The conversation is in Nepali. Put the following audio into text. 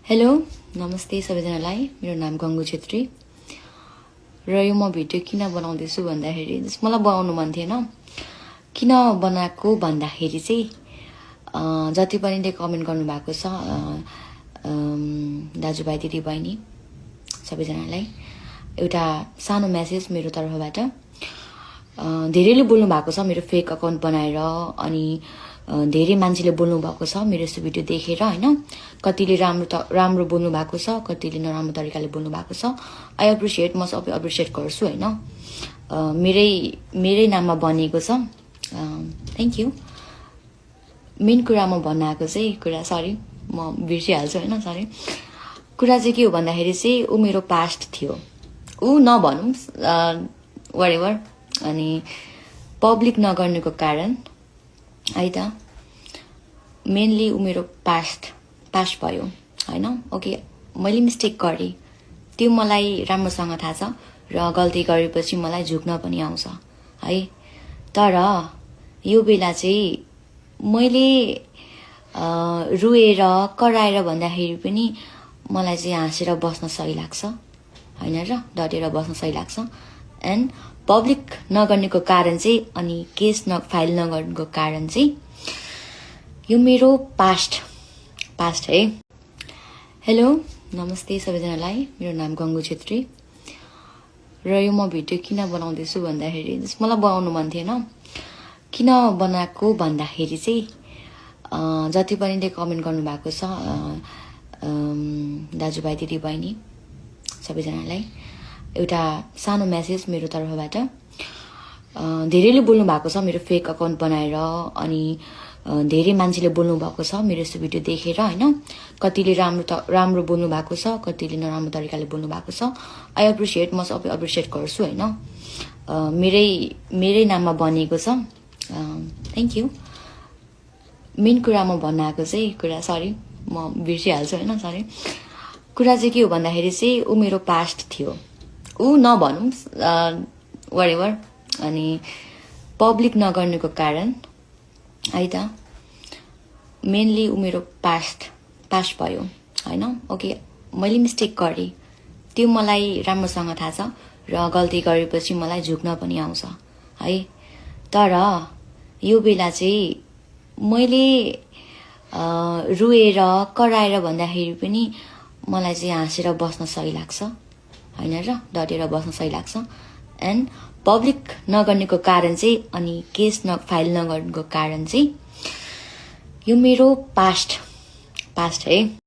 हेलो नमस्ते सबैजनालाई। मेरो नाम गङ्गु छेत्री र यो म भिडियो किन बनाउँदैछु भन्दाखेरि मलाई बनाउनु मन थिएन। किन बनाएको भन्दाखेरि चाहिँ जति पनि कमेन्ट गर्नुभएको छ दाजुभाइ दिदीबहिनी सबैजनालाई एउटा सानो मेसेज मेरो तर्फबाट। धेरैले बोल्नु भएको छ मेरो फेक अकाउन्ट बनाएर, अनि धेरै मान्छेले बोल्नु भएको छ मेरो यस्तो भिडियो देखेर हैन। कतिले राम्रो बोल्नु भएको छ, कतिले नराम्रो तरिकाले बोल्नु भएको छ। आई एप्रिसिएट, म सबै एप्रिसिएट गर्छु हैन। मेरै नाममा बनिएको छ। Thank you. मेन कुरा म भन्न आएको चाहिँ कुरा, सरी म बिर्सिहाल्छु हैन, सरी। कुरा चाहिँ के हो भन्दाखेरि चाहिँ ऊ मेरो पास्ट थियो, ऊ नभनौँ व्हाटएभर। अनि पब्लिक नगर्नुको कारण है त, मेनली ऊ मेरो पास्ट भयो हैन। ओके, मैले मिस्टेक गरेँ, त्यो मलाई राम्रोसँग थाहा छ र गल्ती गरेपछि मलाई झुक्न पनि आउँछ है। तर यो बेला चाहिँ मैले रुएर कराएर भन्दाखेरि पनि मलाई चाहिँ हाँसेर बस्न सही लाग्छ हैन र, डटेर बस्न सही लाग्छ। एन्ड पब्लिक नगर्नेको कारण चाहिँ, अनि केस फाइल नगर्नुको कारण चाहिँ यो मेरो पास्ट है। हेलो नमस्ते सबैजनालाई। मेरो नाम गङ्गु छेत्री र यो म भिडियो किन बनाउँदैछु भन्दाखेरि मलाई बनाउनु मन थिएन। किन बनाएको भन्दाखेरि चाहिँ जति पनि कमेन्ट गर्नुभएको छ दाजुभाइ दिदीबहिनी सबैजनालाई एउटा सानो मेसेज मेरो तर्फबाट। धेरैले बोल्नु भएको छ मेरो फेक अकाउन्ट बनाएर, अनि धेरै मान्छेले बोल्नु भएको छ मेरो यस्तो भिडियो देखेर हैन। कतिले राम्रो बोल्नु भएको छ, कतिले नराम्रो तरिकाले बोल्नु भएको छ। आई एप्रिसिएट, म सबै एप्रिसिएट गर्छु हैन। मेरै नाममा बनिएको छ। Thank you. मेन कुरा म भन्न आएको चाहिँ कुरा, सरी म बिर्सिहाल्छु हैन, सरी। कुरा चाहिँ के हो भन्दाखेरि चाहिँ ऊ मेरो पास्ट थियो, ऊ नभनौँ व्हाटएभर। अनि पब्लिक नगर्नुको कारण है त, मेनली ऊ मेरो पास्ट भयो हैन। ओके, मैले मिस्टेक गरेँ, त्यो मलाई राम्रोसँग थाहा छ र गल्ती गरेपछि मलाई झुक्न पनि आउँछ है। तर यो बेला चाहिँ मैले रुएर कराएर भन्दाखेरि पनि मलाई चाहिँ हाँसेर बस्न सही लाग्छ हैन र, डटेर बस्न सही लाग्छ। एन्ड पब्लिक नगर्नेको कारण चाहिँ, अनि केस फाइल नगर्नुको कारण चाहिँ यो मेरो पास्ट है।